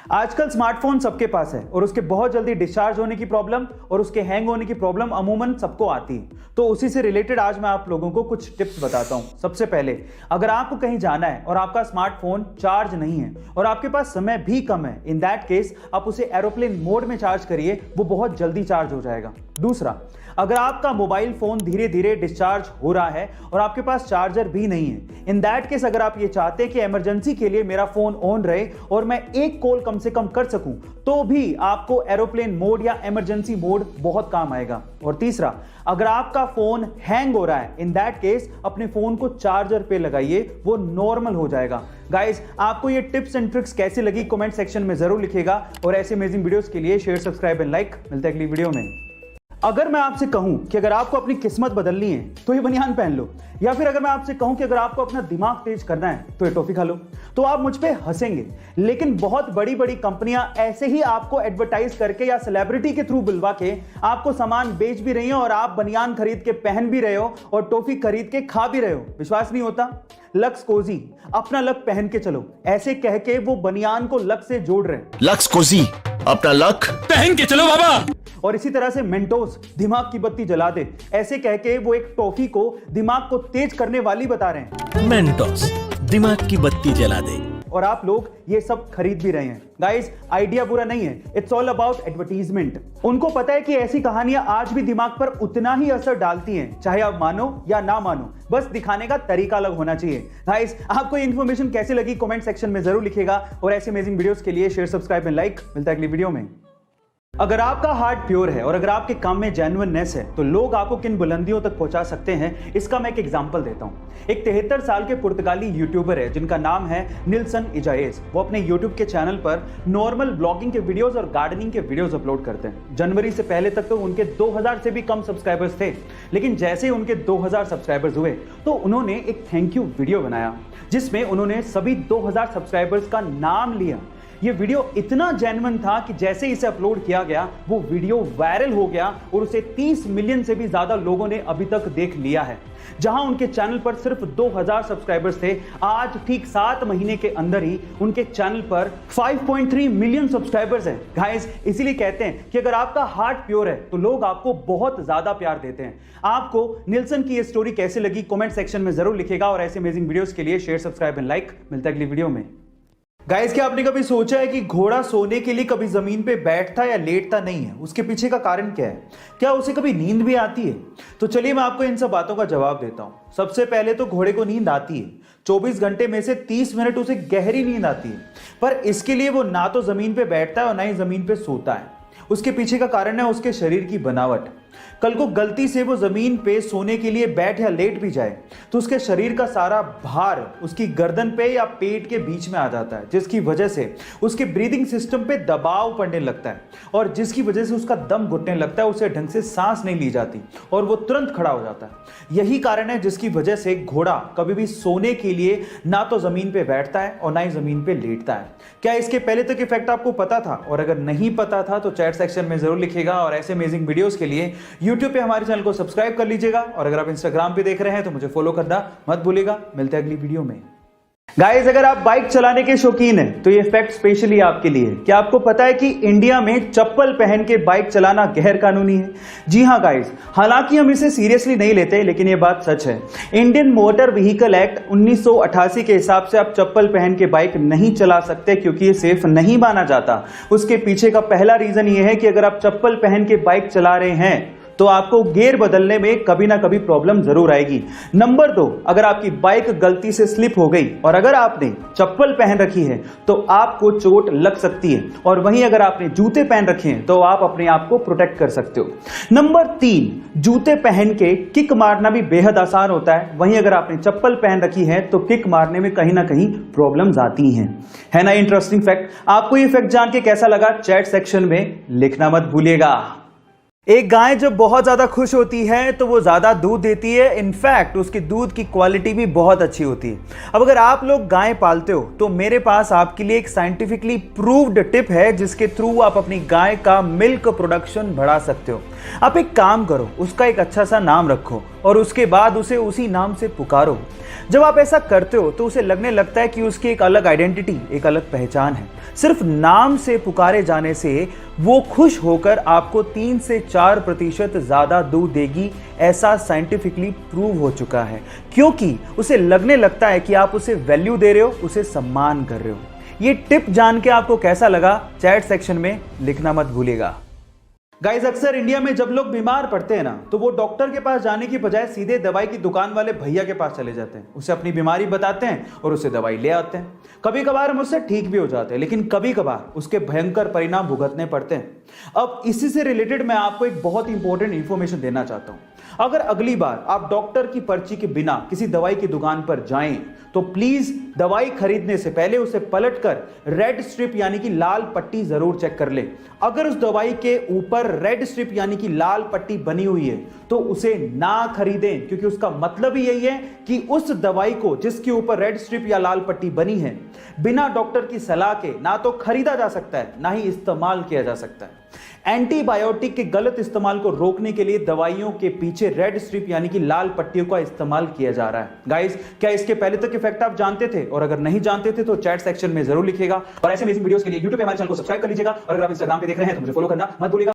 आजकल स्मार्टफोन सबके पास है और उसके बहुत जल्दी डिस्चार्ज होने की प्रॉब्लम और उसके हैंग होने की प्रॉब्लम अमूमन सबको आती है। तो उसी से रिलेटेड आज मैं आप लोगों को कुछ टिप्स बताता हूं। सबसे पहले, अगर आपको कहीं जाना है और आपका स्मार्टफोन चार्ज नहीं है और आपके पास समय भी कम है, इन दैट केस आप उसे एरोप्लेन मोड में चार्ज करिए, वो बहुत जल्दी चार्ज हो जाएगा। दूसरा, अगर आपका मोबाइल फोन धीरे धीरे डिस्चार्ज हो रहा है और आपके पास चार्जर भी नहीं है, इन दैट केस अगर आप ये चाहते हैं कि इमरजेंसी के लिए मेरा फोन ऑन रहे और मैं एक कॉल कम से कम कर सकूं, तो भी आपको एरोप्लेन मोड या इमरजेंसी मोड बहुत काम आएगा। और तीसरा, अगर आपका फोन हैंग हो रहा है, इन दैट केस अपने फोन को चार्जर पे लगाइए, वो नॉर्मल हो जाएगा। गाइस, आपको ये टिप्स एंड ट्रिक्स कैसी लगी कमेंट सेक्शन में जरूर लिखिएगा और ऐसे अमेजिंग वीडियोस के लिए शेयर, सब्सक्राइब एंड लाइक। मिलते हैं अगली वीडियो में। अगर मैं आपसे कहूं कि अगर आपको अपनी किस्मत बदलनी है तो ये बनियान पहन लो, या फिर अगर मैं आपसे कहूं कि अगर आपको अपना दिमाग तेज करना है तो ये टॉफी खा लो, तो आप मुझ पे हंसेंगे। लेकिन बहुत बड़ी बड़ी कंपनियां ऐसे ही आपको एडवर्टाइज करके या सेलिब्रिटी के थ्रू बुलवा के आपको सामान बेच भी रही हो और आप बनियान खरीद के पहन भी रहे हो और टॉफी खरीद के खा भी रहे हो। विश्वास नहीं होता? लक्स कोजी, अपना लक पहन के चलो, ऐसे कह के वो बनियान को लक से जोड़ रहे हैं। लक्स कोजी, अपना लक पहन के चलो बाबा। और इसी तरह से मेंटोस, दिमाग की बत्ती जला दे, ऐसे कह के वो एक टॉफी को दिमाग को तेज करने वाली बता रहे हैं। मेंटोस, दिमाग की बत्ती जला दे। और आप लोग ये सब खरीद भी रहे हैं। गाइस, आइडिया बुरा नहीं है, इट्स ऑल अबाउट एडवर्टीजमेंट। उनको पता है कि ऐसी कहानियां आज भी दिमाग पर उतना ही असर डालती हैं, चाहे आप मानो या ना मानो, बस दिखाने का तरीका अलग होना चाहिए। गाइस, आपको ये इन्फॉर्मेशन कैसी लगी कमेंट सेक्शन में जरूर लिखिएगा और ऐसे अमेजिंग वीडियोस के लिए शेयर, सब्सक्राइब एंड लाइक। मिलता है अगली वीडियो में। अगर आपका हार्ट प्योर है और अगर आपके काम में जेन्युइननेस है तो लोग आपको किन बुलंदियों तक पहुंचा सकते हैं, इसका मैं एक एग्जांपल देता हूं। एक 73 साल के पुर्तगाली यूट्यूबर है जिनका नाम है निल्सन इजाएज। वो अपने यूट्यूब के चैनल पर नॉर्मल ब्लॉगिंग के वीडियोस और गार्डनिंग के वीडियोस अपलोड करते हैं। जनवरी से पहले तक तो उनके 2000 से भी कम सब्सक्राइबर्स थे, लेकिन जैसे उनके 2000 सब्सक्राइबर्स हुए तो उन्होंने एक थैंक यू वीडियो बनाया जिसमें उन्होंने सभी 2000 सब्सक्राइबर्स का नाम लिया। ये वीडियो इतना जेन्युइन था कि जैसे इसे अपलोड किया गया वो वीडियो वायरल हो गया और उसे 30 मिलियन से भी ज्यादा लोगों ने अभी तक देख लिया है। जहां उनके चैनल पर सिर्फ 2000 सब्सक्राइबर्स थे, आज ठीक 7 महीने के अंदर ही उनके चैनल पर 5.3 मिलियन सब्सक्राइबर्स हैं। गाइस, इसीलिए कहते हैं कि अगर आपका हार्ट प्योर है तो लोग आपको बहुत ज्यादा प्यार देते हैं। आपको निल्सन की ये स्टोरी कैसी लगी कमेंट सेक्शन में जरूर लिखिएगा और ऐसे अमेजिंग वीडियोस के लिए शेयर, सब्सक्राइब एंड लाइक। मिलता है अगली वीडियो में। गाइस, क्या आपने कभी सोचा है कि घोड़ा सोने के लिए कभी जमीन पे बैठता या लेटता नहीं है? उसके पीछे का कारण क्या है? क्या उसे कभी नींद भी आती है? तो चलिए मैं आपको इन सब बातों का जवाब देता हूं। सबसे पहले तो घोड़े को नींद आती है। 24 घंटे में से 30 मिनट उसे गहरी नींद आती है, पर इसके लिए वो ना तो जमीन पे बैठता है और ना ही जमीन पे सोता है। उसके पीछे का कारण है उसके शरीर की बनावट। कल को गलती से वो जमीन पे सोने के लिए बैठ या लेट भी जाए तो उसके शरीर का सारा भार उसकी गर्दन पे या पेट के बीच में आ जाता है, जिसकी वजह से उसके ब्रीदिंग सिस्टम पे दबाव पड़ने लगता है और जिसकी वजह से उसका दम घुटने लगता है, उसे ढंग से सांस नहीं ली जाती और वो तुरंत खड़ा हो जाता है। यही कारण है जिसकी वजह से घोड़ा कभी भी सोने के लिए ना तो जमीन पे बैठता है और ना ही जमीन पे लेटता है। क्या इसके पहले तक इफेक्ट आपको पता था? और अगर नहीं पता था तो चैट सेक्शन में जरूर लिखिएगा और ऐसे अमेजिंग वीडियोस के लिए YouTube पे हमारे चैनल को सब्सक्राइब कर लीजिएगा और अगर आप Instagram पे देख रहे हैं तो मुझे फॉलो करना मत भूलिएगा। मिलते हैं अगली वीडियो में। गाइस, अगर आप बाइक चलाने के शौकीन हैं तो ये फैक्ट स्पेशली आपके लिए है। क्या आपको पता है कि इंडिया में चप्पल पहन के बाइक चलाना गैर कानूनी है? जी हां गाइस, हालांकि हम इसे सीरियसली नहीं लेते, लेकिन ये बात सच है। इंडियन मोटर व्हीकल एक्ट 1988 के हिसाब से आप चप्पल पहन के बाइक नहीं चला सकते क्योंकि ये सेफ नहीं माना जाता। उसके पीछे का पहला रीजन ये है कि अगर आप चप्पल पहन के बाइक चला रहे हैं तो आपको गियर बदलने में कभी ना कभी प्रॉब्लम जरूर आएगी। नंबर 2, अगर आपकी बाइक गलती से स्लिप हो गई और अगर आपने चप्पल पहन रखी है तो आपको चोट लग सकती है, और वहीं अगर आपने जूते पहन रखे हैं तो आप अपने आप को प्रोटेक्ट कर सकते हो। नंबर 3, जूते पहन के किक मारना भी बेहद आसान होता है, वहीं अगर आपने चप्पल पहन रखी है तो किक मारने में कहीं ना कहीं प्रॉब्लम्स आती हैं। है ना इंटरेस्टिंग फैक्ट? आपको ये फैक्ट जान के कैसा लगा चैट सेक्शन में लिखना मत भूलिएगा। एक गाय जब बहुत ज़्यादा खुश होती है तो वो ज़्यादा दूध देती है। इनफैक्ट उसकी दूध की क्वालिटी भी बहुत अच्छी होती है। अब अगर आप लोग गाय पालते हो तो मेरे पास आपके लिए एक साइंटिफिकली प्रूव्ड टिप है जिसके थ्रू आप अपनी गाय का मिल्क प्रोडक्शन बढ़ा सकते हो। आप एक काम करो, उसका एक अच्छा सा नाम रखो और उसके बाद उसे उसी नाम से पुकारो। जब आप ऐसा करते हो तो उसे लगने लगता है कि उसकी एक अलग आइडेंटिटी, एक अलग पहचान है। सिर्फ नाम से पुकारे जाने से वो खुश होकर आपको 3 से 4% ज्यादा दूध देगी, ऐसा साइंटिफिकली प्रूव हो चुका है, क्योंकि उसे लगने लगता है कि आप उसे वैल्यू दे रहे हो, उसे सम्मान कर रहे हो। ये टिप जान के आपको कैसा लगा, चैट सेक्शन में लिखना मत भूलिएगा। गाइस, अक्सर इंडिया में जब लोग बीमार पड़ते हैं ना, तो वो डॉक्टर के पास जाने की बजाय सीधे दवाई की दुकान वाले भैया के पास चले जाते हैं, उसे अपनी बीमारी बताते हैं और उसे दवाई ले आते हैं। कभी कभार हम उससे ठीक भी हो जाते हैं, लेकिन कभी कभार उसके भयंकर परिणाम भुगतने पड़ते हैं। अब इसी से रिलेटेड मैं आपको एक बहुत इंपॉर्टेंट इंफॉर्मेशन देना चाहता हूं। अगर अगली बार आप डॉक्टर की पर्ची के बिना किसी दवाई की दुकान पर जाएं, तो प्लीज दवाई खरीदने से पहले उसे पलटकर रेड स्ट्रिप यानी कि लाल पट्टी जरूर चेक कर ले। अगर उस दवाई के ऊपर रेड स्ट्रिप यानी कि लाल पट्टी बनी हुई है तो उसे ना खरीदें, क्योंकि उसका मतलब ही यही है कि उस दवाई को जिसके ऊपर रेड स्ट्रिप या लाल पट्टी बनी है, बिना डॉक्टर की सलाह के ना तो खरीदा जा सकता है, ना ही इस्तेमाल किया जा सकता है। एंटीबायोटिक के गलत इस्तेमाल को रोकने के लिए दवाइयों के पीछे रेड स्ट्रिप यानी कि लाल पट्टियों का इस्तेमाल किया जा रहा है। गाइस, क्या इसके पहले तक इफेक्ट आप जानते थे? और अगर नहीं जानते थे तो चैट सेक्शन में जरूर लिखिएगा। और ऐसे अमेजिंग वीडियोस के लिए YouTube पे हमारे चैनल को सब्सक्राइब कर लीजिएगा। और अगर आप इंस्टाग्राम पे देख रहे हैं तो मुझे फॉलो करना मत भूलिएगा।